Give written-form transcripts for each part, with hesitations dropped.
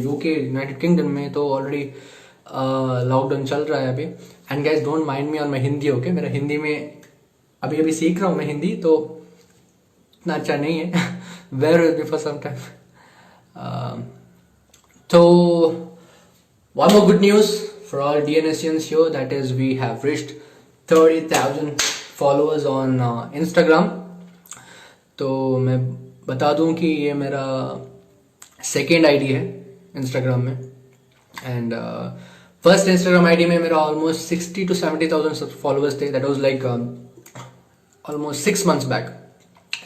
UK United kingdom में तो already lockdown चल रहा है अभी। And guys don't mind me on my Hindi, okay? मेरा हिंदी में अभी अभी सीख रहा हूँ मैं हिंदी, तो इतना अच्छा नहीं है। Where will be for some time. So, one more good news for all DNSians here, that is we have reached 30,000 followers on Instagram. तो मैं बता दूं कि ये मेरा सेकेंड आईडी है इंस्टाग्राम में, एंड फर्स्ट इंस्टाग्राम आईडी में मेरा ऑलमोस्ट 60 to 70,000 फॉलोअर्स थे. That was like almost 6 months back.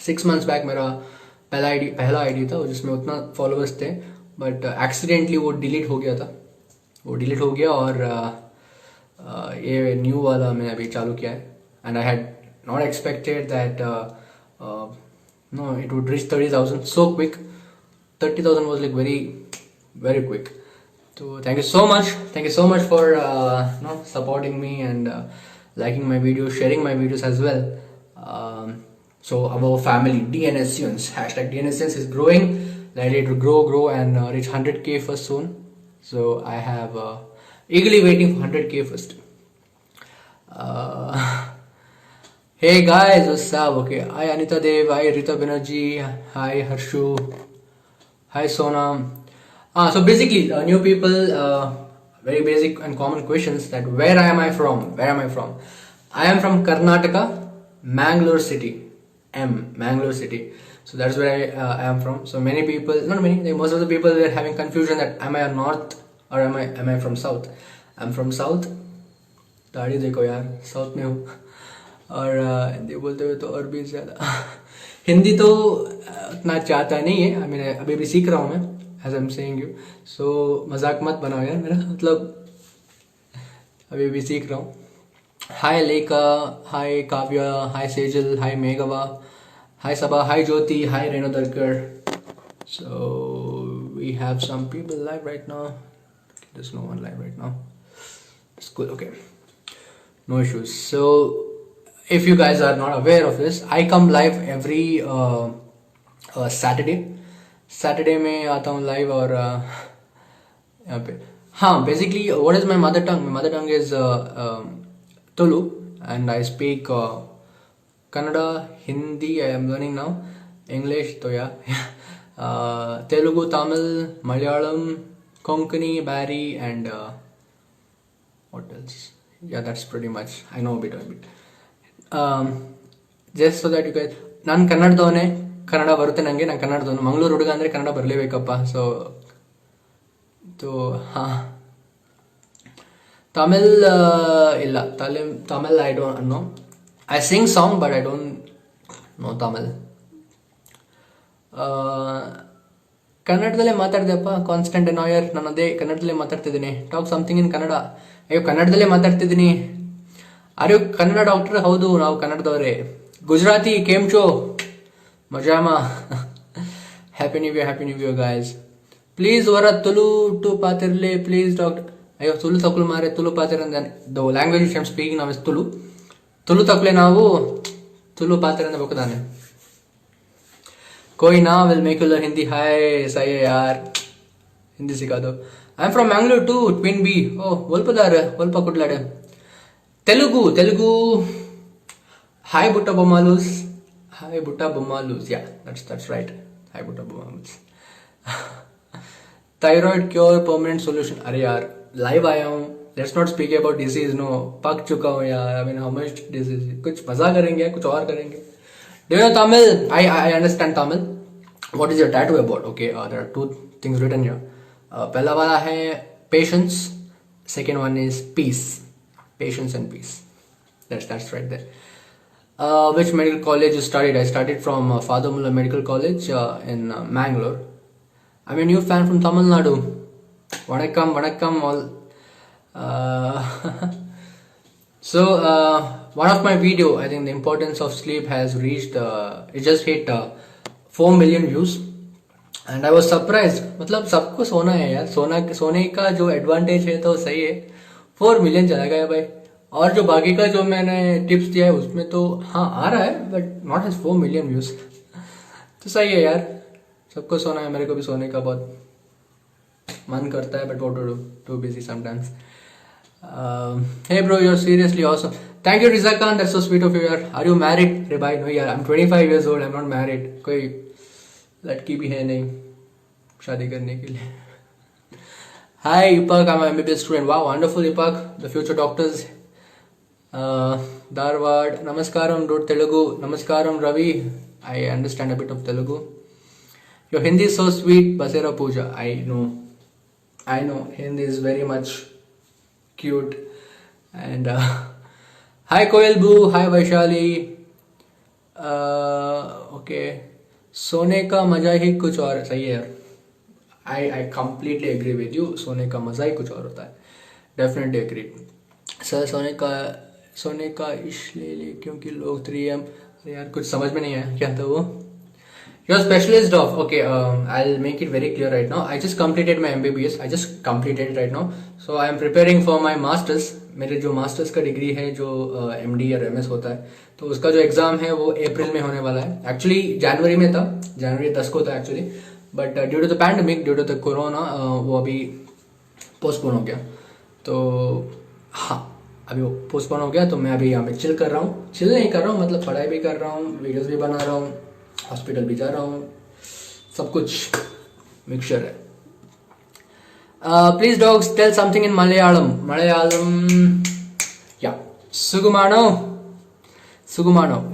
6 months back मेरा पहला आईडी था जिसमें उतना फॉलोअर्स थे, बट एक्सीडेंटली वो डिलीट हो गया था. वो डिलीट हो गया और ये न्यू वाला मैंने अभी चालू किया है. And I had not expected that no it would reach 30,000 so quick. 30,000 was like very quick. So thank you so much for supporting me and liking my videos, sharing my videos as well. So our family DNSians, hashtag DNSians is growing. Let it grow and reach 100k first soon. So I have eagerly waiting for 100k first. Hey guys, what's up? Okay, hi Anita Dev, hi Rita Banerjee, hi Harshu, hi Sonam. So basically, new people, very basic and common questions, that where am I from? I am from Karnataka, Mangalore city. Mangalore city. So that's where I am from. So many people, not many, most of the people were having confusion that am I a north or am I from south? I'm from south. दाढ़ी देखो यार, south में हूँ. और हिंदी बोलते हुए तो और भी ज़्यादा. हिंदी तो उतना चाहता नहीं है, मैंने अभी भी सीख रहा हूँ मैं, as I am saying you. So मजाक मत बनाओ यार मेरा, मतलब अभी भी सीख रहा हूँ. हाय लेका, हाय काव्या, हाय सेजल, हाय मेघवा, hi Sabha, hi Jyoti, hi Renu Darkar. So we have some people live right now. There's no one live right now. It's cool, okay. No issues. So if you guys are not aware of this, I come live every Saturday. Saturday में आता हूँ live और यहाँ पे. हाँ, basically what is my mother tongue? My mother tongue is Tulu, and I speak Kannada, Hindi, I am learning now. English, तो yeah. Telugu, Tamil, Malayalam, Konkani, Bari, and what else? Yeah, that's pretty much. I know a bit. Just so that you guys, ನಾನು ಕನ್ನಡದವನೇ, ಕನ್ನಡ ಬರುತ್ತೆ ನನಗೆ. ನಾನು ಕನ್ನಡದವನು, ಮಂಗಳೂರು ಹುಡುಗ ಅಂದರೆ Kannada ಬರಲೇಬೇಕಪ್ಪ. So ಹಾಂ, ತಮಿಳ್ ಇಲ್ಲ, Tamil I don't know. I sing song but I don't know Tamil. ಕನ್ನಡದಲ್ಲೇ ಮಾತಾಡ್ದೆಪ್ಪ, constant ಅನಾಯರ್. ನಾನು ಅದೇ ಕನ್ನಡದಲ್ಲೇ ಮಾತಾಡ್ತಿದ್ದೀನಿ. Talk something in Kannada. ಅಯ್ಯೋ, ಕನ್ನಡದಲ್ಲೇ ಮಾತಾಡ್ತಿದ್ದೀನಿ. ಅರೆ ಕನ್ನಡ ಡಾಕ್ಟರ್? ಹೌದು, ನಾವು ಕನ್ನಡದವರೇ. ಗುಜರಾತಿ ಕೇಮ್ಚೋ ಮಜಾಮ. Happy new year guys. Please ವರ ತುಳು ಟು ಪಾತಿರ್ಲೆ ಪ್ಲೀಸ್ ಡಾಕ್ಟರ್. ಅಯ್ಯೋ, ತುಳು ತಗೊಳು ಮಾರೆ, ತುಳು ಪಾತಿರ. The language which I am speaking now is Tulu. Tulu ತಕ್ಕಲೆ ನಾವು ತುಳು ಪಾತ್ರ ಬೇಕು ತಾನೆ. कोई ना will make you learn Hindi. हाय सही है यार, हिंदी सिखा दो. I am from Mangalore too, ट्विन बी. ओ वल्प कुटलाडे. तेलुगु. हाय बुट्टा बोमालूस. Yeah that's right. हाय बुट्टा बोमालूस. Thyroid cure permanent solution. अरे यार लाइव आया हूँ, let's not speak about disease. No, पक चुका हूँ यार. I mean how much disease. कुछ मजा करेंगे, कुछ और करेंगे. Do you know Tamil? I understand Tamil. What is your tattoo about? Okay, there are two things written here. पहला वाला है patience. Second one is peace. Patience and peace. That's right there. Which medical college you studied? I studied from Father Muller Medical College in Mangalore. I'm a new fan from Tamil Nadu. Vanakkam all. So one of my video, I think the importance of sleep has reached, it just hit 4 million views, and I was surprised. मतलब सबको सोना है यार, सोने का जो advantage है तो सही है. 4 मिलियन चला गया भाई. और जो बाकी का जो मैंने टिप्स दिया है उसमें तो हाँ आ रहा है, but not has 4 million views. तो सही है यार, सबको सोना है, मेरे को भी सोने का बहुत मन करता है but what to do, too busy sometimes. Hey bro, you're seriously awesome. Thank you Riza Khan, that's so sweet of you yaar. Are you married? अरे भाई no यार, I'm 25 years old, I'm not married. कोई लड़की भी है नहीं शादी करने के लिए. Hi Ipak, I'm an MBBS student. Wow, wonderful Ipak, the future doctors. Dharwad, Namaskaram dude, Telugu. Namaskaram Ravi, I understand a bit of Telugu. Your Hindi is so sweet, Basera Pooja. I know, Hindi is very much cute. And hi Koel Boo, hi Vaishali. Okay, सोने का मजा ही कुछ और सही है यार. I completely agree with you. सोने का मजा ही कुछ और होता है. Definitely agree. सर सोने का इसलिए क्योंकि लोग 3M यार कुछ समझ में नहीं आया क्या था वो. You're a specialist of okay. I'll make it very clear right now. I just completed my MBBS. I just completed it right now. So I am preparing for my masters. मेरे जो मास्टर्स का degree है जो MD या MS होता है तो उसका जो एग्जाम है वो अप्रैल में होने वाला है. एक्चुअली जनवरी में था, जनवरी 10 को था actually, but due to the pandemic, due to the corona वो अभी पोस्टपोन हो गया. तो हाँ, अभी वो पोस्टपोन हो गया तो मैं अभी यहाँ पे चिल कर रहा हूँ. चिल नहीं कर रहा हूँ मतलब पढ़ाई भी कर रहा हूँ, वीडियोस भी बना रहा हूँ, हॉस्पिटल भी जा रहा हूँ, सब कुछ मिक्सचर है. Please dogs tell something in Malayalam. Yeah, Sugumano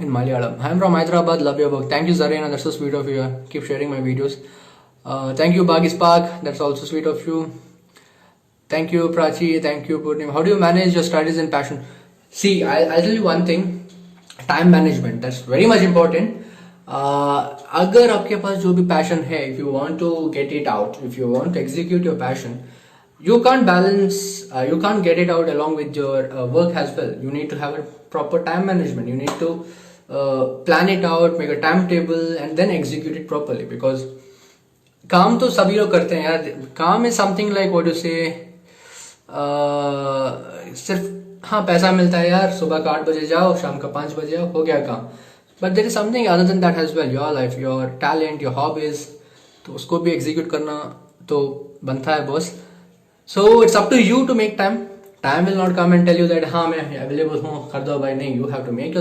in Malayalam. I am from Hyderabad, love your work. Thank you Zarina, that's so sweet of you. Keep sharing my videos. Thank you Bagis Park, that's also sweet of you. Thank you Prachi, thank you Purnim. How do you manage your studies and passion? See, I'll tell you one thing. Time management, that's very much important. अगर आपके पास जो भी passion है, if you want to get it out, if you want to execute your passion, you can't balance, you can't get it out along with your work as well. You need to have a proper time management. You need to plan it out, make a timetable and then execute it properly. Because काम तो सभी लोग करते हैं यार. काम is something like what you say, सिर्फ हाँ पैसा मिलता है यार, सुबह का 8 बजे जाओ, शाम का 5 बजे आओ, हो गया काम. But there is something other than that as well. Your life, your talent, your hobbies, तो उसको भी execute करना तो बनता है boss. So it's up to you to make time. Time will not come and tell you that हाँ मैं available हूँ कर दो भाई. नहीं, you have to make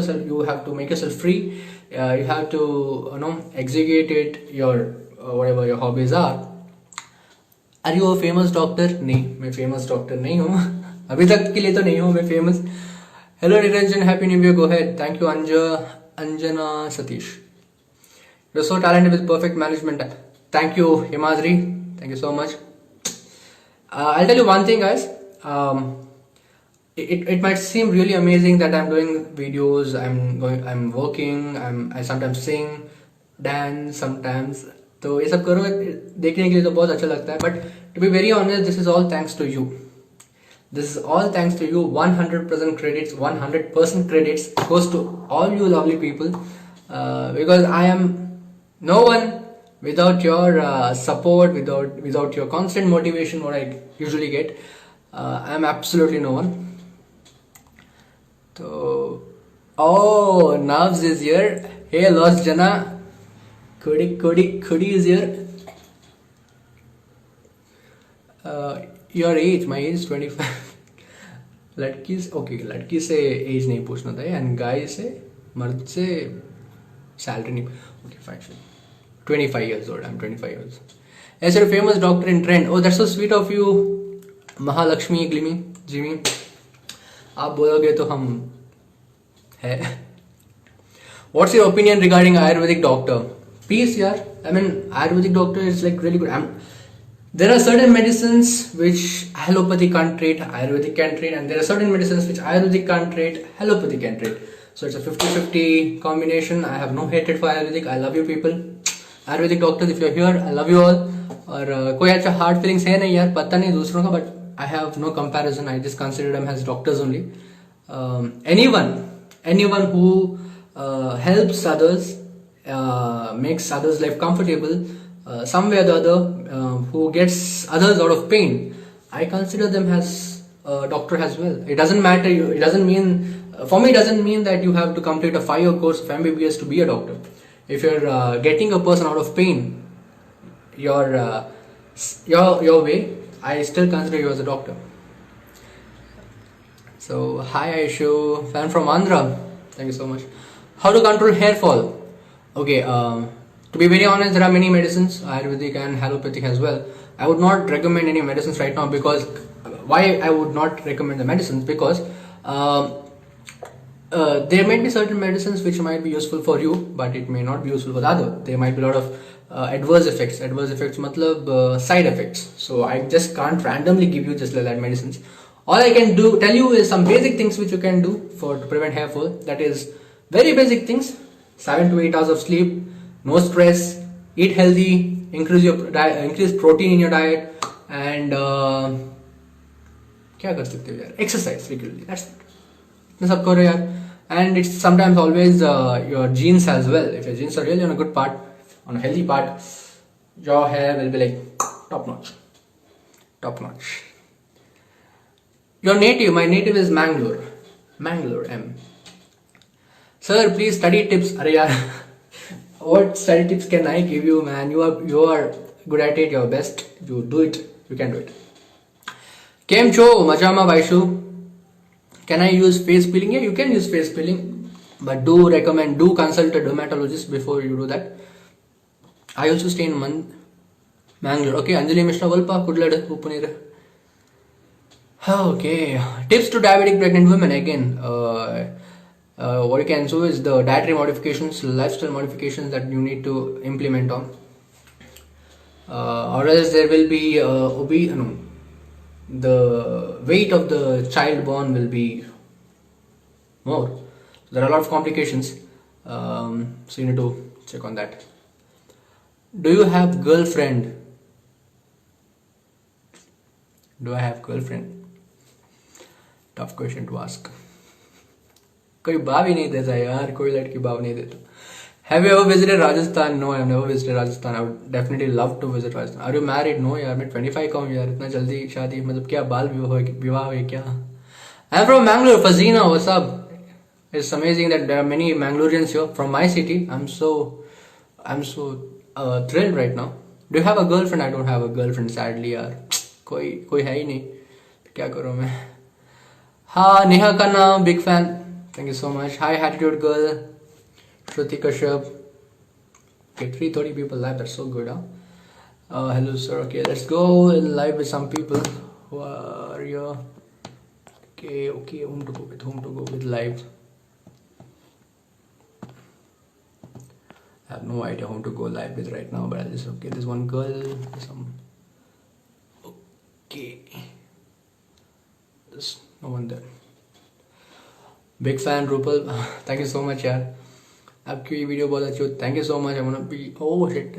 yourself free. You have to execute it. Your whatever your hobbies are. Are you a famous doctor? नहीं, मैं famous doctor नहीं हूँ. अभी तक के लिए तो नहीं हूँ मैं famous. Hello Niranjan, happy new year. Go ahead. Thank you Anjana Satish. You're so talented with perfect management. Thank you Himadri. Thank you so much. I'll tell you one thing guys. It might seem really amazing that I'm doing videos, I'm working, I sometimes sing, dance sometimes. तो ये सब करो देखने के लिए तो बहुत अच्छा लगता है. But to be very honest, this is all thanks to you. This is all thanks to you. 100% credits, 100% credits goes to all you lovely people. Because I am no one without your support, without your constant motivation, what I usually get. I am absolutely no one. So, oh, Navs is here. Hey, Lost Jana. Kudi is here. Your age, my age is 25. लड़की से as नहीं पूछना था and गाय से मर्द से salary नहीं. Okay fine. 25 years old. I'm 25 years. As a famous doctor in trend. Oh, that's so sweet of you, Mahalakshmi Jimmy. आप बोलोगे तो हम है. What's your opinion regarding Ayurvedic doctor? Peace, yaar. I mean, Ayurvedic doctor is like really good. There are certain medicines which allopathy can't treat, Ayurvedic can treat, and there are certain medicines which Ayurvedic can't treat, allopathy can treat. So it's a 50-50 combination. I have no hatred for Ayurvedic. I love you people. Ayurvedic doctors, if you're here, I love you all. और कोई अच्छा hard feelings है नहीं यार, पता नहीं दूसरों का, but I have no comparison. I just consider them as doctors only. Anyone who helps others, makes others' life comfortable, some way or the other, who gets others out of pain, I consider them as a doctor as well. It doesn't matter. It doesn't mean, for me, it doesn't mean that you have to complete a 5-year course of MBBS to be a doctor. If you're getting a person out of pain, you're your way, I still consider you as a doctor. So hi Aishu, fan from Andhra. Thank you so much. How to control hair fall? Okay, to be very honest, there are many medicines, Ayurvedic and allopathic as well. I would not recommend any medicines right now because why I would not recommend the medicines because there might be certain medicines which might be useful for you, but it may not be useful for the other. There might be a lot of adverse effects. Adverse effects, matlab side effects. So I just can't randomly give you just like that medicines. All I can do tell you is some basic things which you can do for to prevent hair fall. That is very basic things: 7 to 8 hours of sleep, no stress, eat healthy, increase protein in your diet, and क्या कर सकते हो यार, exercise regularly. That's it. ये सब करो यार. And it's sometimes always your genes as well. If your genes are really on a good part, on a healthy part, your hair will be like top notch. Top notch. Your native, my native is Mangalore. Mangalore, M. Sir, please study tips. Arey yaar, what study tips can I give you, man? You are good at it. You're best. You do it. You can do it. Kem cho, Majama Vaishu. Can I use face peeling? Yeah, you can use face peeling, but do consult a dermatologist before you do that. I also stay in Mangalore. Okay, Anjali Mishra Valpa, Kudlad, Upunira. Okay, tips to diabetic pregnant women again. What you can do is the dietary modifications, lifestyle modifications that you need to implement on, or else there will be the weight of the child born will be more. There are a lot of complications, so you need to check on that. Do you have girlfriend? Do I have girlfriend? Tough question to ask. कोई भाव ही नहीं देता यार, कोई लड़की भाव नहीं देता. Have you ever visited Rajasthan? No, I have never visited Rajasthan. I would definitely love to visit Rajasthan. Are you married? No यार, मैं 25 का हूँ यार, इतना जल्दी शादी, मतलब क्या बाल विवाह है क्या? I am from Mangalore, Fazina. What's up? It's amazing that there are many Mangaloreans here from my city. I'm so thrilled right now. Do you have a girlfriend? I don't have a girlfriend, sadly यार. कोई है ही नहीं. क्या करूँ मैं? हाँ, Neha Khanna, big fan. Thank you so much. Hi, Attitude Girl. Shruti Kashyap. Okay, 330 people live. That's so good, huh? Hello, sir. Okay, let's go in live with some people who are here. Okay, whom to go with live. I have no idea whom to go live with right now, but I'll just, okay, there's one girl, okay. There's no one there. Big fan, Rupal. Thank you so much, यार. आपकी video बहुत अच्छी हो. Thank you so much. I wanna be, oh shit,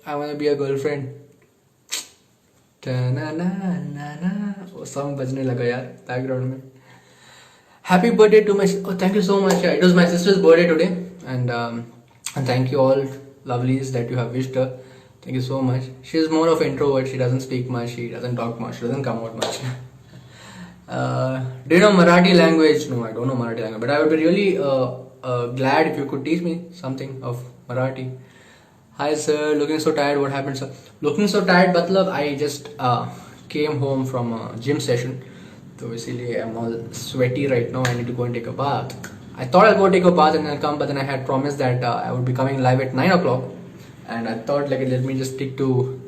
I wanna be a girlfriend. वो song बजने लगा यार background में. Happy birthday to my, oh thank you so much. It was my sister's birthday today, and thank you all lovelies that you have wished her. Thank you so much. She is more of an introvert. She doesn't speak much. She doesn't talk much. She doesn't come out much. Do you know Marathi language? No, I don't know Marathi language, but I would be really glad if you could teach me something of Marathi. Hi sir, looking so tired. What happened, sir? Looking so tired, matlab I just came home from a gym session. So basically I'm all sweaty right now. I need to go and take a bath. I thought I'll go take a bath and then come, but then I had promised that I would be coming live at 9 o'clock. And I thought like let me just stick to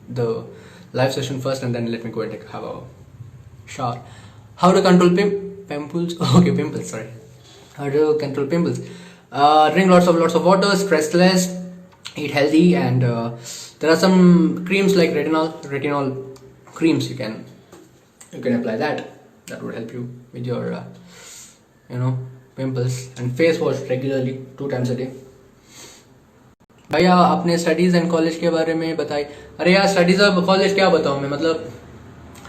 the live session first and then let me go and have a shower. How to control pimples? Okay, pimples, sorry. How to control pimples? Drink lots of water, stress less, eat healthy, and there are some creams like retinol creams you can apply that would help you with your pimples. And face wash regularly 2 times a day. भैया अपने studies and college के बारे में बताइए. अरे यार studies और college क्या बताऊं मैं, मतलब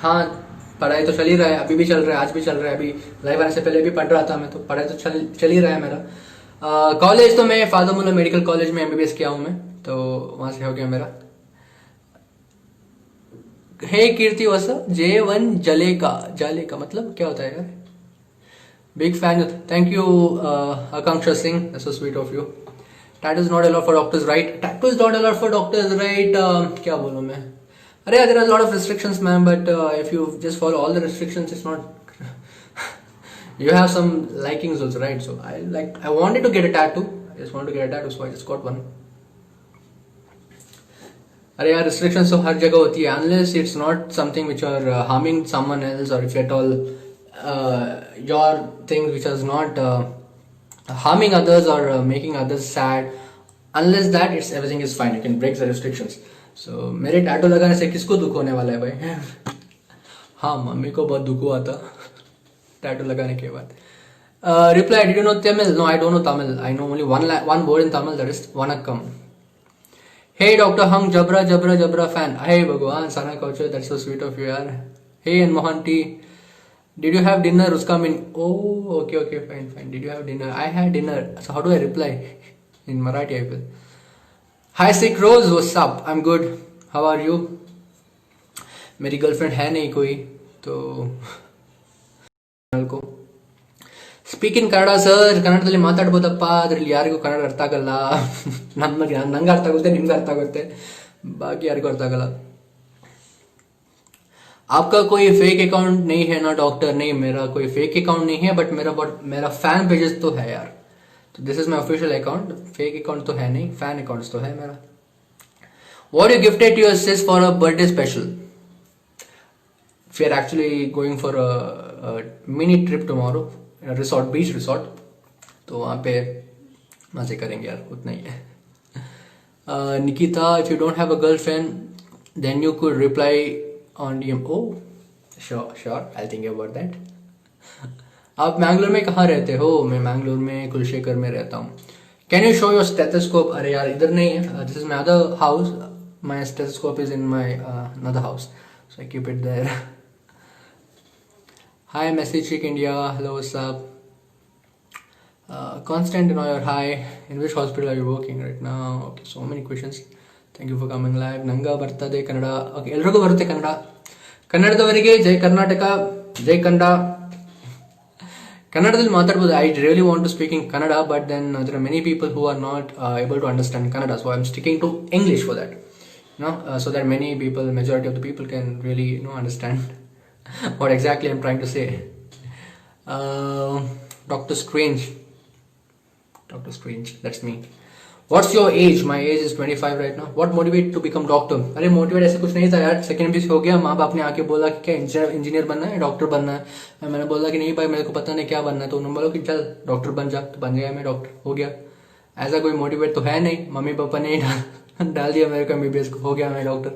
हाँ पढ़ाई तो चल ही रहा है, अभी भी चल रहा है, आज भी चल रहा है. अभी लाइव आने से पहले भी पढ़ रहा था मैं, तो पढ़ाई तो चल ही रहा है मेरा. कॉलेज तो मैं फादरमुल्ला मेडिकल कॉलेज में MBBS किया हूँ मैं, तो वहां से हो गया मेरा. हे कीर्ति वसा J1 जलेका मतलब क्या होता है यार? Big fan. Thank you Akanksha Singh, that's so sweet of you. Tattoo is not allowed for doctors, right? Tattoo is not allowed for doctors, right? क्या बोलूँ मैं? Arey, there are a lot of restrictions, man. But if you just follow all the restrictions, it's not. You have some likings also, right? So I wanted to get a tattoo. I just wanted to get a tattoo, so I just got one. अरे यार restrictions तो हर जगह होती है unless it's not something which are harming someone else, or if at all your things which is not harming others or making others sad, unless that it's everything is fine, you can break the restrictions. So मेरे tattoo लगाने से किसको दुख होने वाला है भाई? हाँ, मम्मी को बहुत दुख हुआ था टैटू लगाने के बाद. Reply, did you know Tamil? No, I don't know Tamil. I know only one word in Tamil, that is vanakkam. Hey Dr. Hung Jabra Jabra Jabra fan. Hey Bhagwan, Sana Kaucher, that's so sweet of you, yaar. Hey and Mohanty, did you have dinner? Uska mean, oh, okay, fine. Did you have dinner? I had dinner. So how do I reply? In Marathi, I will. Hi Sick Rose, what's up? I'm good. How are you? मेरी girlfriend है नहीं कोई तो को speak in Kannada sir. ಕನ್ನಡದಲ್ಲಿ ಮಾತಾಡ್ಬೋದಪ್ಪ, ಅದ್ರಲ್ಲಿ ಯಾರಿಗೂ ಕನ್ನಡ ಅರ್ಥ ಆಗಲ್ಲ. ನಮಗೆ ನಂಗೆ ಅರ್ಥ ಆಗುತ್ತೆ, ನಿಮ್ಗೆ ಅರ್ಥ ಆಗುತ್ತೆ, ಬಾಕಿ ಯಾರಿಗೂ ಅರ್ಥ ಆಗಲ್ಲ. आपका कोई फेक अकाउंट नहीं है ना डॉक्टर? नहीं, मेरा कोई फेक अकाउंट नहीं है, बट मेरा फैन पेजेस तो है यार. तो this is my official account. Fake account तो है नहीं, फैन अकाउंट्स तो है मेरा. What you gifted to your sis for a birthday special? We are actually going for a mini trip tomorrow, resort, beach resort. तो वहाँ पे मजे करेंगे यार, उतना ही है. Nikita, if you don't have a girlfriend then you could reply on DM. Oh sure, I think about that. आप मैंगलोर में कहाँ रहते हो? मैं मैंगलोर में कुलशेखर में रहता हूँ. Can you show your stethoscope? अरे यार इधर नहीं है, this is my other house. My stethoscope is in my another house, so I keep it there. Hi, Message Chick India. Hello, what's up? Constant Annoyer, hi. In which hospital are you working right now? Okay, so many questions. Thank you for coming live. Nanga ಬರ್ತದೆ Kannada. Okay, ಎಲ್ರಿಗೂ ಬರುತ್ತೆ ಕನ್ನಡ. ಕನ್ನಡದವರಿಗೆ ಜೈ ಕರ್ನಾಟಕ, ಜೈ ಕನ್ನಡ. ಕನ್ನಡದಲ್ಲಿ ಮಾತಾಡ್ಬೋದು. I really want to speak in Kannada, but then there are many people who are not able to understand Kannada, so I'm sticking to English for that. So that many people, majority of the people can really understand what exactly I'm trying to say. Doctor Strange, that's me. What's your age? My age is 25 right now. What motivated to become doctor? अरे motivate ऐसे कुछ नहीं था यार. Second बीस हो गया, माँ बाप ने आके बोला कि क्या इंजीनियर बनना है, डॉक्टर बनना है. मैंने बोला कि नहीं भाई, मेरे को पता नहीं क्या बनना है. तो उन्होंने बोला कि चल डॉक्टर बन जा. तो बन गया मैं डॉक्टर, हो गया. ऐसा कोई मोटिवेट तो है नहीं, मम्मी पापा ने डाल दिया मेरे को एमबीबीएस को, हो गया मैं doctor.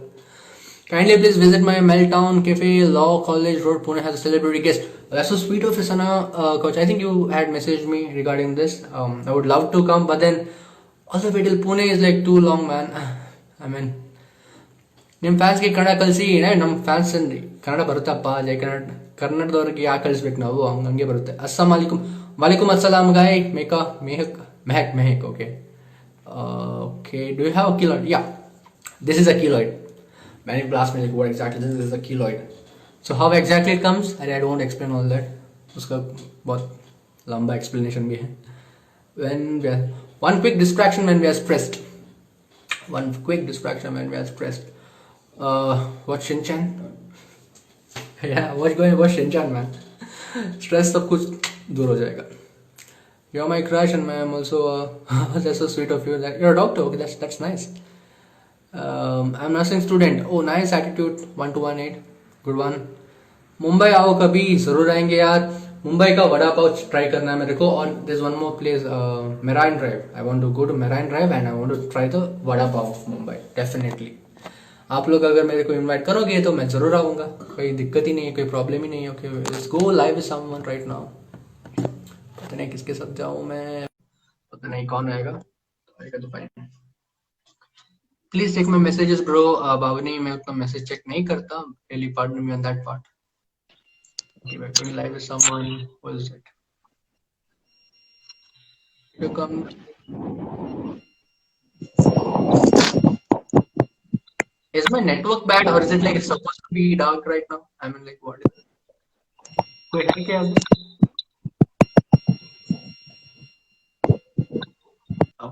Kindly please visit my Meltdown Cafe, Law College Road, Pune has a celebrity guest. That's so sweet of you, Sana. Coach, I think you had messaged me regarding this. I would love to come, but then all the way till Pune is like too long, man. I mean, ನಿಮ್ಮ ಫ್ಯಾನ್ಸ್ಗೆ ಕನ್ನಡ ಕಲಿಸಿ, ನಮ್ಮ fans Kannada ಬರುತ್ತಪ್ಪ, ಜೈ ಕನ್ನಡ. ಕನ್ನಡದವ್ರಿಗೆ ಯಾಕೆ ಕಳಿಸ್ಬೇಕು ನಾವು? ಹಂಗೆ ಬರುತ್ತೆ. ಅಸ್ಸಲಾಂ ವಾಲೇಕುಮ್. ವಾಲೇಕುಮ್ ಅಸ್ಸಲಾಂ guy. Mehak. Okay, do you have a keloid? Yeah, this is a keloid. Many people ask me like what exactly this is a keloid. So how exactly it comes? I don't want to explain all that. उसका बहुत लंबा explanation भी है. When we are one quick distraction when we are stressed. Watch Shinchan. Yeah, watch Shinchan, man. Stress सब कुछ दूर हो जाएगा. You're my crush and I'm also that's so sweet of you. That you're a doctor. Okay, that's nice. I'm nursing student. Oh, nice attitude. 1218, good one. Mumbai आओ कभी, जरूर आएंगे यार. मुंबई का वड़ा पाव ट्राई करना है मेरे को. और there's one more place, Marine Drive. I want to go to Marine Drive and I want to try the vada pav of Mumbai. Definitely. आप लोग अगर मेरे को इनवाइट करोगे तो मैं जरूर आऊंगा. कोई दिक्कत ही नहीं है, कोई प्रॉब्लम ही नहीं है. Okay, let's go live with someone right now. पता नहीं किसके साथ जाऊं मैं, पता नहीं कौन आएगा तो fine. Please check my messages, bro. Bhavani, मैं उतना मैसेज चेक नहीं करता. Really pardon me on that part. Okay, we're going live with someone. What is it? You come. Is my network bad or is it like it's supposed to be dark right now? I mean, like what is it? कोई है क्या?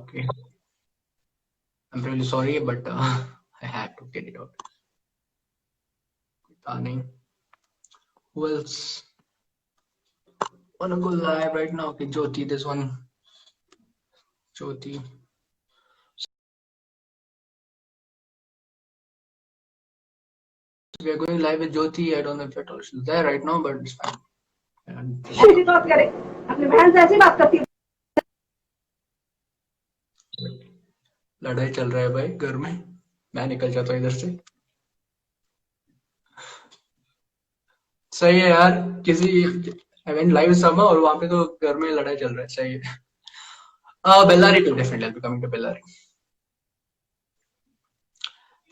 Okay. I'm really sorry, but I had to get it out. पता नहीं who else wanna go live right now. Okay, Jyoti, this one. Jyoti. We are going live with Jyoti. I don't know if you're she's there right now, but it's fine. बात करे अपनी बहन से ऐसी बात करती है. लड़ाई चल रहा है भाई घर में. मैं निकल जाता हूँ इधर से. सही है यार. किसी इवेंट लाइव समा और वहां पे तो घर में लड़ाई चल रहा है. सही है. Bellary too, definitely I'll be coming to Bellary.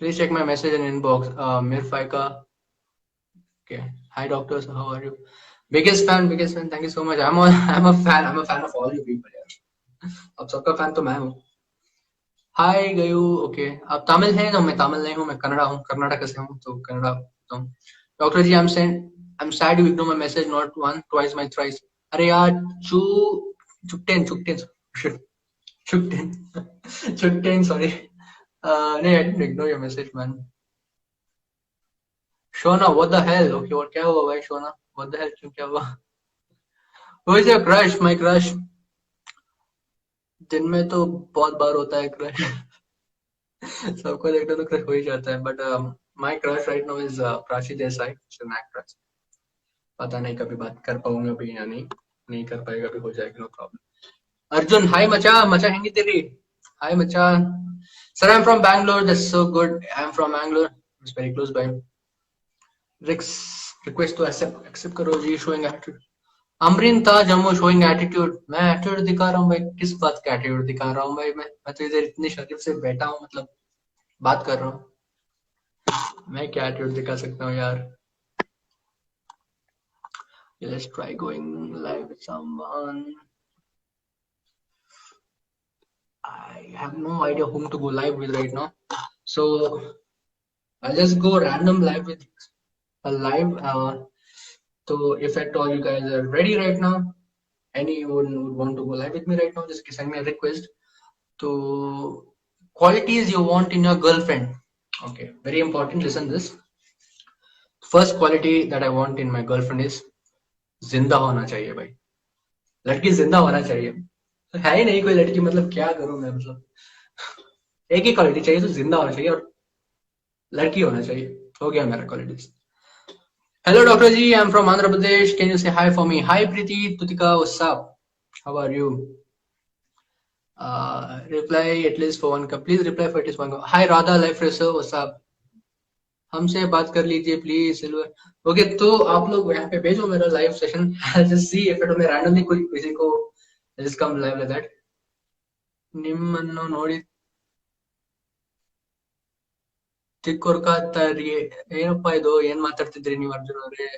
Please check my message in inbox. Mirfaika. Okay. Hi doctors, how are you? Biggest fan. Thank you so much. I'm a fan of all you people यार. अब सबका fan तो मैं हूँ. हाय गयू. Okay, आप तमिल हैं? तो मैं तमिल नहीं हूँ, मैं कन्नड़ा हूँ. कर्नाटक से हूँ तो कन्नड़ा हूँ. Doctor ji, I'm sad you ignore my message not once, twice, my thrice. अरे यार, चुकटेन चुकटेन सॉरी. नहीं, I didn't ignore your message man. Shona, what the hell? Okay, what क्या हुआ भाई Shona? What the hell? क्यों क्या हुआ? Who is your crush? My crush. दिन में तो बहुत बार होता है crush. सबको देखते तो क्रश हो ही जाता है. But my crush right now is Prachi Desai. She is an actress. पता नहीं कभी बात कर पाऊंगा भी या नहीं कर पाएगा भी, हो जाएगा, नो प्रॉब्लम. अर्जुन, हाय मचा हैंगी तेरी. हाय मचा. Sir, I am from Bangalore. That's so good. I am from Bangalore. It's very close by. रिक्स रिक्वेस्ट तो एक्सेप्ट करो जी. Showing attitude. अमरीन था जम्मू. Showing attitude. मैं एटीट्यूड दिखा रहा हूँ भाई? किस बात का एटीट्यूड दिखा रहा हूँ भाई? मैं तो इधर इतनी शरीफ से बैठा हूँ, मतलब बात कर रहा हूँ. मैं क्या एटीट्यूड दिखा सकता हूँ यार? Let's try going live with someone. I have no idea whom to go live with right now, so I'll just go random live with a live. So if at all you guys are ready right now, anyone would want to go live with me right now, just send me a request. So qualities you want in your girlfriend. Okay, very important. Listen this. First quality that I want in my girlfriend is जिंदा होना चाहिए भाई. लड़की जिंदा होना चाहिए. है ही नहीं कोई लड़की, मतलब क्या करूं मैं? मतलब एक ही क्वालिटी चाहिए, तो जिंदा होना चाहिए और लड़की होना चाहिए. हो गया मेरा qualities. Hello doctor ji, I am from Andhra Pradesh. Can you say hi for me? Hi Preeti Tutika, what's up? How are you? Reply at least for one का. Please reply for at least one का. Hi Radha life racer, what's up? हमसे बात कर लीजिए please. Silver. Okay, तो आप लोग यहाँ पे भेजो मेरा live session. Just see if it में रैंडमली कोई किसी को just come live like that. ನಿಮ್ಮನ್ನು ನೋಡಿ ತಿಕ್ಕೊರ್ಕಾತಾರೆ. ಏನಪ್ಪಾ ಇದು? ಏನ್ ಮಾತಾಡ್ತಿದ್ರಿ ನೀವು ಅರ್ಜುನ್ ಅವ್ರೆ?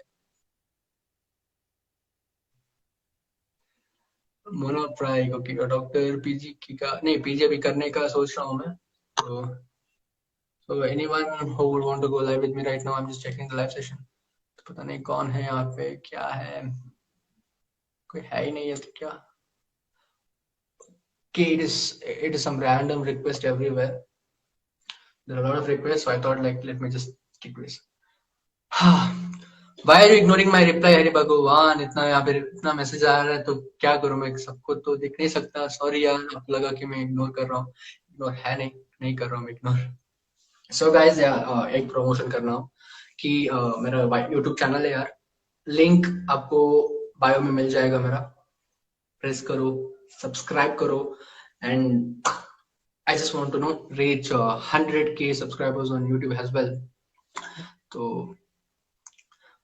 मोनोट्राइक. ओके, डॉक्टर पीजी की का नहीं, पीजी अभी करने का सोच रहा हूँ मैं. तो anyone who would want to go live with me right now? I am just checking the live session. पता नहीं कौन है यहाँ पे, क्या है? कोई है ही नहीं है तो क्या? Okay, it is some random request everywhere. There are a lot of requests, so I thought like let me just stick to this. Why are you ignoring my reply? अरे भगवान, इतना यहाँ पे इतना मैसेज आ रहा है तो क्या करूँ मैं? सबको तो दिख नहीं सकता. सॉरी यार, आपको लगा कि मैं इग्नोर कर रहा हूँ. इग्नोर है नहीं कर रहा हूँ इग्नोर. सो गाइज यार, एक प्रमोशन करना हो कि मेरा यूट्यूब चैनल है यार. लिंक आपको बायो में मिल जाएगा मेरा. प्रेस करो, सब्सक्राइब करो. And I just want to know reach 100k subscribers on YouTube as well. So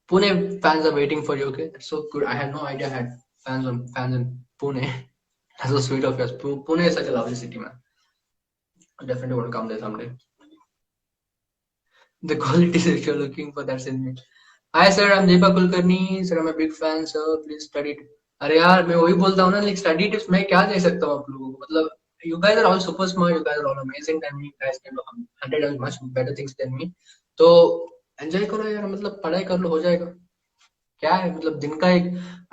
Pune fans are waiting for you. Okay, that's so good. I had no idea I had fans in Pune. That's so sweet of yours. Pune is such a lovely city, man. I definitely want to come there someday. The qualities that you're looking for, that's in me. Hi sir, I'm Deepak Kulkarni. Sir, I'm a big fan. Sir, please study. अरे यार, मैं वही बोलता हूँ ना, like study tips मैं क्या दे सकता हूँ आप लोगों को? मतलब you guys are all super smart, you guys are all amazing than me, guys can do 100 and much better things than me. तो एंजॉय करो यार, मतलब पढ़ाई कर लो, हो जाएगा. क्या है मतलब दिन का एक,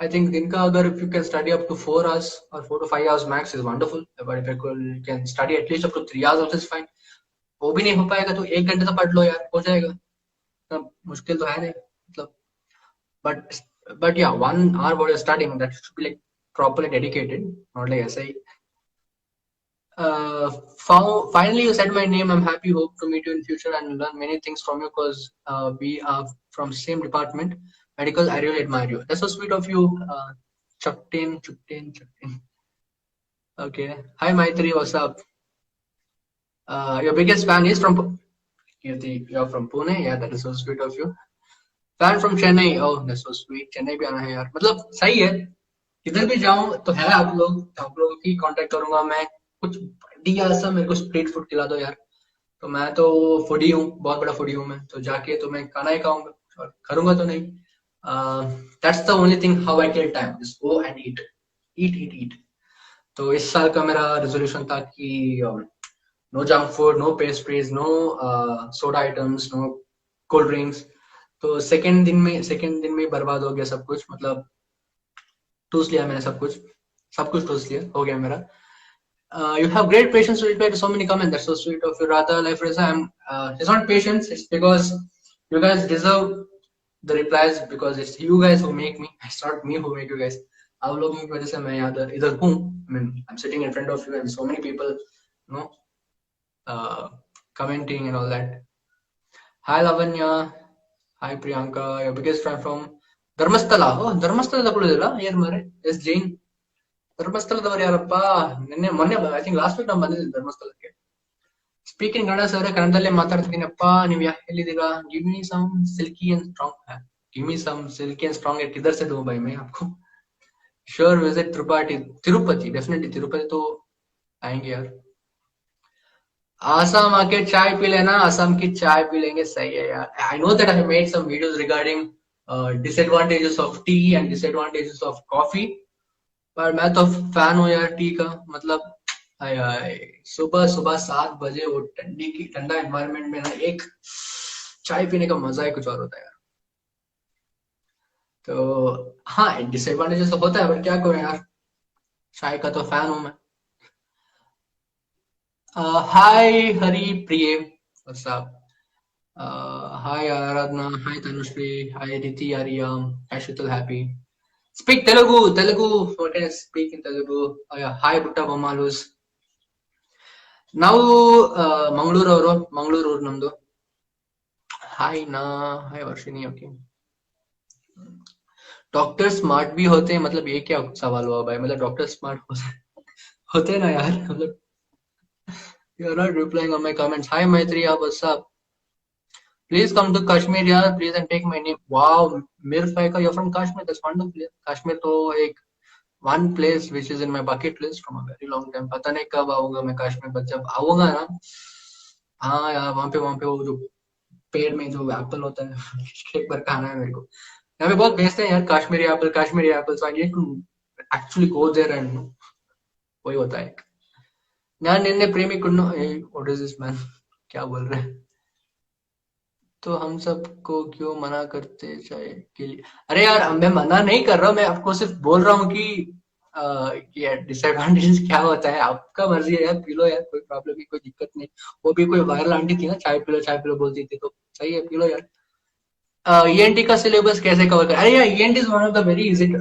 आई थिंक दिन का अगर if you can study up to 4 hours or 4 to 5 hours max is wonderful. But if you can study at least up to 3 hours also is fine. वो भी नहीं हो पाएगा तो 1 घंटे तो पढ़ लो यार, हो जाएगा. मुश्किल तो है नहीं मतलब, but but yeah, 1 hour while you're studying, that should be like properly dedicated, not like ऐसे ही. Finally you said my name. I'm happy. Hope to meet you in future and learn many things from you because we are from same department, medical. I really admire you. That's so sweet of you. Chuktin. Okay. Hi Maitri, what's up? Your biggest fan is from you're from Pune. Yeah, that is so sweet of you. Fan from Chennai. Oh, that's so sweet. Chennai भी आना है यार. मतलब सही है. किधर भी जाऊं तो है आप लोगों की कांटेक्ट करूंगा मैं. कुछ बढ़िया सा मेरे को स्ट्रीट फूड खिला दो यार. तो मैं तो फूडी हूँ, बहुत बड़ा फूडी हूँ मैं. तो जाके तो मैं खाना ही खाऊंगा और करूंगा तो नहीं. That's the only thing how I kill time, just go and eat. तो इस साल का मेरा रेजोल्यूशन था कि no junk food, no pastries, no soda items, no cold drinks. तो सेकेंड दिन में बर्बाद हो गया सब कुछ. मतलब ठूस लिया मैंने सब कुछ ठूस लिया, हो गया मेरा. You have great patience to reply to so many comments. That's so sweet of you, Radha. Life Reza. It's not patience. It's because you guys deserve the replies because it's you guys who make me. It's not me who make you guys. आप लोगों की वजह से मैं यहाँ इधर हूँ. I mean, I'm sitting in front of you and so many people, you know, commenting and all that. Hi Lavanya. Hi Priyanka. Your biggest fan from Dharmasthala. Oh, Dharmasthala ಕೂಡ ಯಾರು ಮಾರೆ? Yes, Jane. ಧರ್ಮಸ್ಥಳದವರು ಯಾರಪ್ಪ? ಮೊನ್ನೆ I think last week ನಾವು ಬಂದಿದ್ದೀವಿ ಧರ್ಮಸ್ಥಳಕ್ಕೆ. Speaking Kannada sir, ಕನ್ನಡದಲ್ಲೇ ಮಾತಾಡ್ತಿದ್ದೀನಪ್ಪ. ನೀವು ಎಲ್ಲಿದ್ದೀರಾ? Give me some silky and strong, give me some silky and strong. किधर से दूं भाई मैं आपको? Sure visit Tirupati, definitely Tirupati तो आएंगे यार. आसाम आके चाय पी लेना, आसाम की चाय पी लेंगे. सही है यार. I know that I made some videos regarding disadvantages of tea and disadvantages of coffee. पर मैं तो फैन हूँ यार टी का. मतलब हाय हाय, सुबह सुबह 7 बजे वो ठंडा एनवायरनमेंट में ना एक चाय पीने का मजा ही कुछ और होता है यार. तो हाँ, डिसएडवांटेजेस तो होता है पर क्या करूं यार, चाय का तो फैन हूं मैं. हाय हरी प्रिय, व्हाट्स अप? हाय आराधना, हाय तनुश्री, हाय रिति आर्या, हाय शीतल happy. Speak Telugu. What can I speak in Telugu? Hi Butta Bomalus. ನಾವು ಮಂಗಳೂರು ನಮ್ದು. हाय ना. हाय वर्षिनी. ओके. डॉक्टर स्मार्ट भी होते हैं मतलब ये क्या सवाल हुआ भाई? मतलब डॉक्टर स्मार्ट होते हैं ना यार. मतलब you are not replying on my comments. Hi Maitri, आप what's up? Please come to Kashmir यार, please and take my name. Wow, मिरफाइका, you are from Kashmir. That's wonderful. Kashmir तो एक one place which is in my bucket list from a very long time. पता नहीं कब आऊंगा मैं कश्मीर, पर जब आऊंगा ना, हाँ यार, वहां पे वो जो पेड़ में जो एप्पल होता है एक बार खाना है मेरे को. यहाँ पे बहुत बेचते हैं यार Kashmiri apple. So I need to actually go there and वही होता है. ഞാൻ നിന്നെ प्रेमी व्हाट इज दिस मैन? क्या बोल रहे हैं? तो हम सबको क्यों मना करते चाय के लिए? अरे यार, मैं मना नहीं कर रहा हूँ. मैं आपको सिर्फ बोल रहा हूँ कि ये डिसएडवांटेजेस क्या होता है. आपका मर्जी है यार, पी लो यार, कोई प्रॉब्लम नहीं, कोई दिक्कत नहीं. वो भी कोई वायरल आंटी थी ना, चाय पी लो बोलती थी, तो सही है, पी लो यार. ईएनटी का सिलेबस कैसे कवर कर? अरे यार, ENT is one of the very easy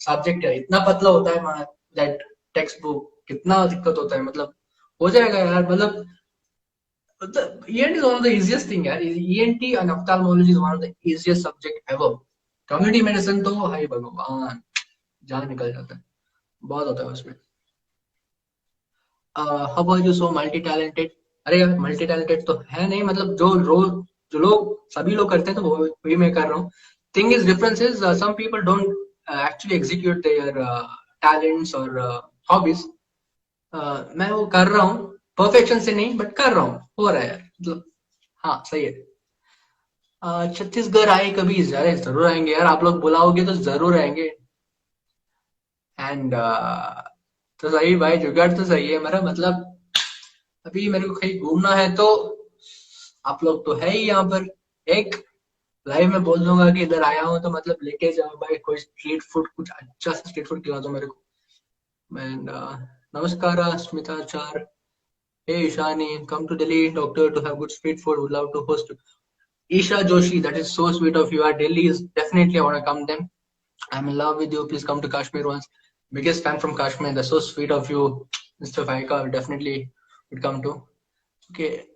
subject है. इतना पतला होता है दैट टेक्स्ट बुक. कितना दिक्कत होता है, मतलब हो जाएगा यार. मतलब ENT is one of the easiest thing यार. ENT and ophthalmology is one of the easiest subject ever. Community medicine तो हाय भगवान, जान निकल जाता है, बहुत होता है उसमें. How are you so multi talented? अरे यार, मल्टी टैलेंटेड तो है नहीं. मतलब जो लोग सभी लोग करते हैं तो वो वही मैं कर रहा हूँ. Thing is difference is some people don't actually execute their talents और हॉबीज. मैं वो कर रहा हूँ, परफेक्शन से नहीं बट कर रहा हूँ, हो रहा है यार. मतलब हाँ, सही है. छत्तीसगढ़ आए कभी? जरूर आएंगे यार, आप लोग बुलाओगे तो जरूर आएंगे. एंड तो सही भाई, जुगाड़ तो सही है मेरा. मतलब अभी मेरे को कहीं घूमना है तो आप लोग तो है ही यहाँ पर. एक लाइव में बोल दूंगा कि इधर आया हूँ, तो मतलब लेके जाओ भाई, कोई स्ट्रीट फूड, कुछ अच्छा सा स्ट्रीट फूड खिला दो मेरे को. एंड नमस्कार स्मिता चार. Hey Ishani, come to Delhi doctor to have good street food, would love to host. Isha Joshi, that is so sweet of you. Our Delhi is definitely, I want to come then. I'm in love with you. Please come to Kashmir once. Biggest fan from Kashmir. That's so sweet of you, Mr. Faika. Definitely would come to. Okay.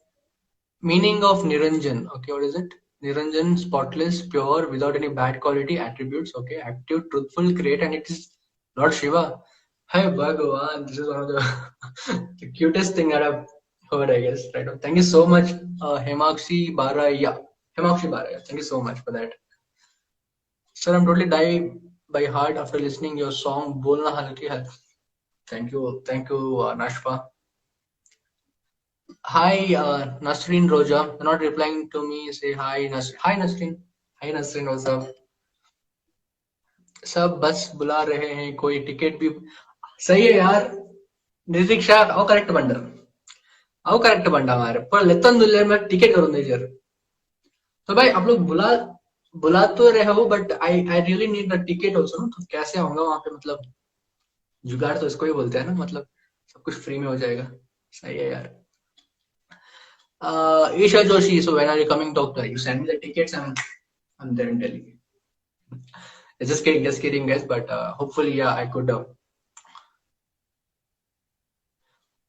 Meaning of Niranjan. Okay, what is it? Niranjan, spotless, pure, without any bad quality attributes. Okay, active, truthful, great, and it is Lord Shiva. Hi Bhagavan. This is one of the, the cutest thing that I've heard, I guess. Right now. Thank you so much, Hemakshi Baraya. Hemakshi Baraya. Thank you so much for that. Sir, I'm totally died by heart after listening your song Bolna Halki Hai. Thank you, Nashpa. Hi, Nasreen Roja. You're not replying to me. Say hi, Hi, Nasreen. Hi, Nasreen. What's up? सब बस बुला रहे हैं कोई ticket भी सही है यार निरीक्षा आओ करेक्ट बंडा हमारे पर लेतन दुल्ले में टिकट करो नहीं तो भाई आप लोग बुला तो रहे हो but I really need the ticket also ना तो कैसे आऊंगा वहां पे मतलब जुगाड़ तो इसको ही बोलते हैं ना मतलब सब कुछ फ्री में हो जाएगा सही है यार Isha Joshi, so when are you coming, doctor? You send me the tickets and I'm there in Delhi. Just kidding, guys. But hopefully, yeah, I could.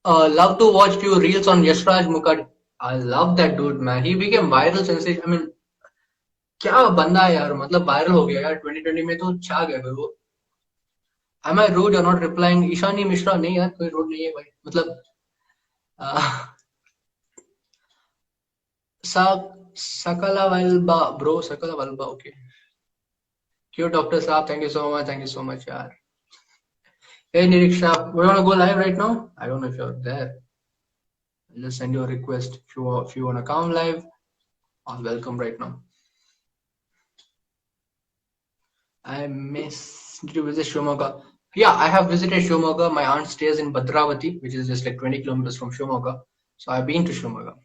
Love to watch few reels on Yashraj Mukhard. I love that dude, man. He became viral sensation. I mean, क्या बंदा है यार मतलब viral हो गया यार 2020 में तो छा गया भाई वो Am I rude? You're not replying. Ishani Mishra नहीं यार कोई रूड नहीं है भाई मतलब Sakala Valba, bro. Sakala Valba, okay. Cute Dr. Saab, thank you so much. Thank you so much, yaar. Hey, Niriksha, we want to go live right now? I don't know if you're there. I'll just send you a request. If you want to come live, I'll welcome right now. I miss. Did you visit Shimoga? Yeah, I have visited Shimoga. My aunt stays in Bhadravati, which is just like 20 kilometers from Shimoga. So I've been to Shimoga.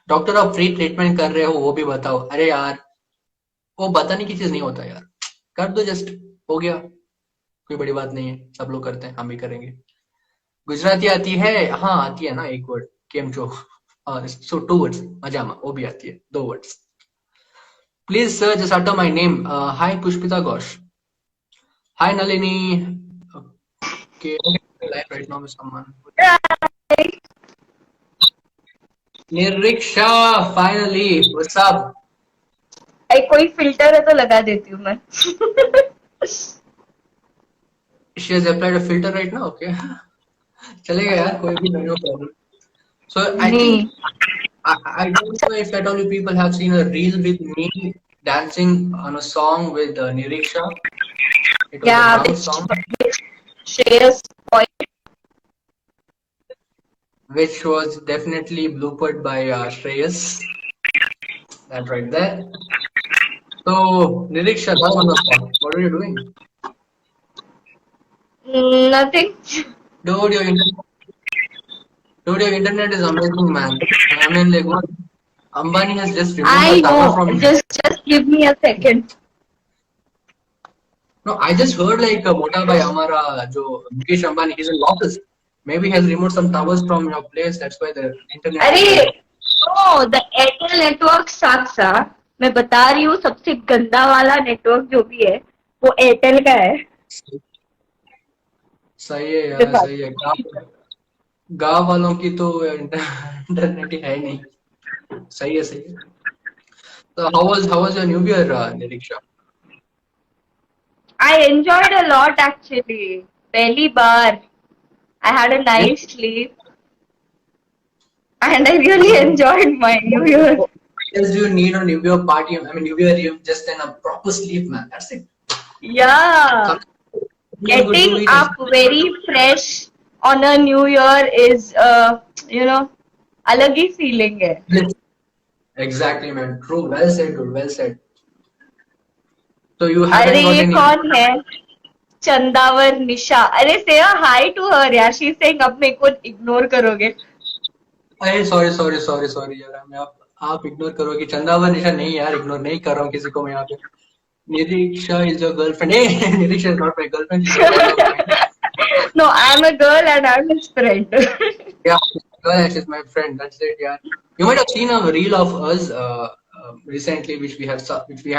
Doctor आप free treatment कर रहे हो वो भी बताओ अरे यार वो बताने की चीज नहीं होता यार कर दो जस्ट हो गया कोई बड़ी बात नहीं है सब लोग करते हैं हम भी करेंगे गुजराती आती है हाँ आती है ना एक वर्ड केम चो सो 2 वर्ड्स मजामा वो भी आती है 2 words please sir just utter my name hi Pushpita Ghosh hi Nalini okay live right now with someone Niriksha, finally, what's up? कोई फिल्टर है तो लगा देती हूँ मैं She has applied a filter right now, okay? चलेगा यार कोई भी no problem. So I think I don't know if at all you people have seen a reel with me dancing on a song with Niriksha. It was a drum song. Shreyas point. Which was definitely bloopered by Shreyas. That right there. So Niriksha, that's on the spot. What are you doing? Nothing. Dude, your internet is amazing, man. I mean, like, what? Ambani has just removed the tower from. Just give me a second. No, I just heard like Mota bhai Amara, jo Mukesh Ambani, he's in office. Maybe he has removed some towers from your place. That's why the internet. अरे, no, the Airtel network sucks. मैं बता रही हूँ सबसे गंदा वाला network जो भी है वो एयरटेल का है सही है यार सही है गांव वालों की तो इंटरनेट ही है नहीं सही है so how was your new year Niriksha I enjoyed a lot actually पहली बार I had a nice sleep and I really enjoyed my new year yes you need a new year party I mean new year you just in a proper sleep man that's it yeah getting up very fresh on a new year is you know अलग ही feeling है exactly man true well said dude well said so you haven't अरे got ये any कौन है चंदावर निशा अरे say a hi to her यार she is saying अब मेरे को ignore करोगे अरे सॉरी यार मैं आप इग्नोर करोगे चंदावर निशा नहीं यार इग्नोर नहीं कर रहा हूँ किसी को मैं यहाँ पे Niriksha is your girlfriend. Hey, Niriksha is not my girlfriend. No, I'm a girl and I'm his friend. Yeah, girl and she's my friend. That's it, yeah. You might have seen a reel of us recently, which we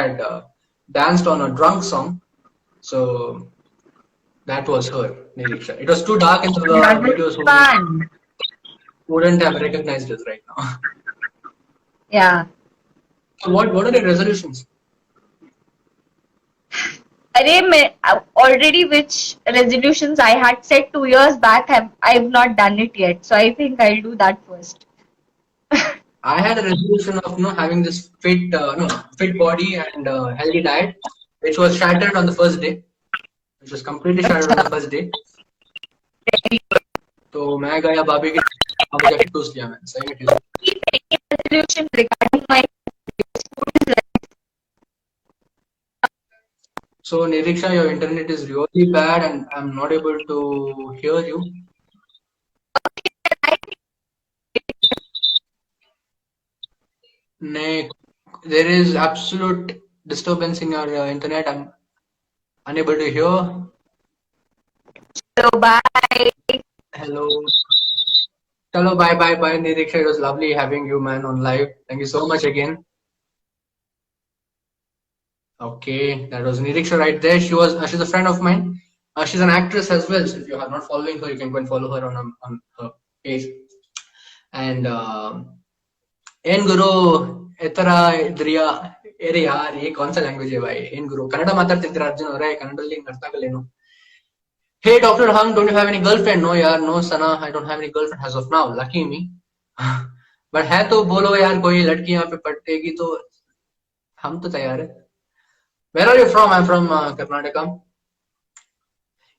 had danced on a drunk song. So that was her, Niriksha. It was too dark in the That videos, was so we fun. wouldn't have recognized us right now. Yeah. So what are the resolutions? Already which resolutions I had set 2 years back, I've not done it yet. So I think I'll do that first. I had a resolution of having this fit body and healthy diet, which was shattered on the first day. Which was completely shattered on the first day. तो मैं गया भाभी के अब जाके टूस लिया मैंने सही में ठूस Keep any resolution regarding my school life. So Niriksha, your internet is really bad and I'm not able to hear you. Nay, there is absolute disturbance in your internet. I'm unable to hear. So bye. Hello. Hello, bye, Niriksha. It was lovely having you, man, on live. Thank you so much again. Okay, that was Niriksha right there. She's a friend of mine. She's an actress as well. So if you are not following her, you can go and follow her on her page. And ಏನ್ ಗುರು ಎತ್ತರ ಇದ್ರಿಯಾ ಏರಿ ಯಾರ್ ये कौन सा language है भाई ಏನ್ ಗುರು ಕನ್ನಡ ಮಾತಾಡ್ತಿದ್ದೀರಾ ಅರ್ಜುನ್ ಅವರೇ ಕನ್ನಡದಲ್ಲಿ ಹಿಂಗ್ ಅರ್ಥ ಆಗಲ್ಲೇನು Hey Dr. Hung, don't you have any girlfriend? No yaar, no Sana, I don't have any girlfriend as of now. Lucky me. But है तो बोलो यार कोई लड़की यहाँ पे पटेगी तो हम तो तैयार है. Where are you from? I'm from Karnataka.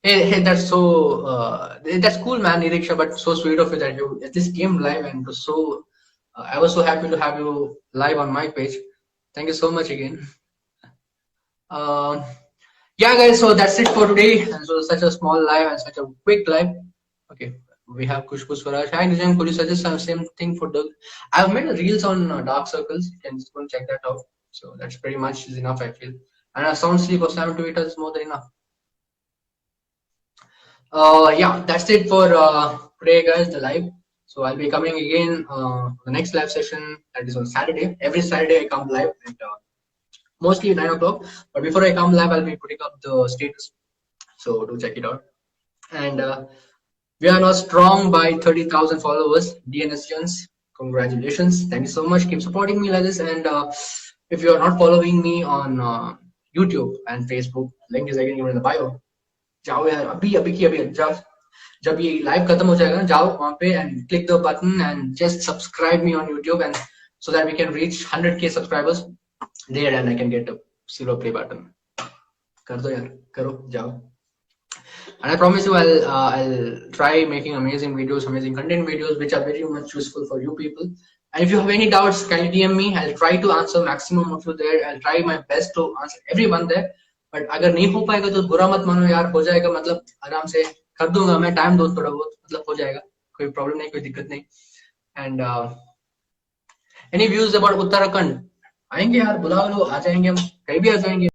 Hey, that's cool, man, Niriksha, but so sweet of you that you just came live and it was so. I was so happy to have you live on my page. Thank you so much again. Yeah, guys, so that's it for today. And so such a small live and such a quick live. Okay, we have Kushbu Swaraj. Hi, Nijan, could you suggest the same thing for Doug? I've made reels on dark circles. You can just go and check that out. So that's pretty much is enough, I feel. And a sound sleep of 7 to 8 is more than enough. Yeah, that's it for today, guys, the live. So I'll be coming again the next live session, that is on Saturday. Every Saturday I come live at mostly 9 o'clock. But before I come live, I'll be putting up the status. So do check it out. And we are now strong by 30,000 followers. DNS Jones, congratulations. Thank you so much. Keep supporting me like this. And if you are not following me on YouTube and Facebook, link is again given in the bio. जाओ यार अभी अभी की अभी जाओ जब ये live खत्म हो जाएगा ना जाओ वहां पे and click the button and just subscribe me on YouTube and so that we can reach 100k subscribers there and I can get a silver play button. कर दो यार करो जाओ. And I promise you I'll try making amazing videos, amazing content videos which are very much useful for you people. And if you have any doubts, can you DM me? I'll try to answer maximum of you there. I'll try my best to answer everyone there. But अगर नहीं हो पाएगा तो बुरा मत मानो यार, हो जाएगा मतलब आराम से कर दूंगा मैं, टाइम दो थोड़ा बहुत, मतलब हो जाएगा, कोई प्रॉब्लम नहीं, कोई दिक्कत नहीं. And any views about Uttarakhand आएंगे यार, बुला लो, आ जाएंगे हम, कहीं भी आ जाएंगे.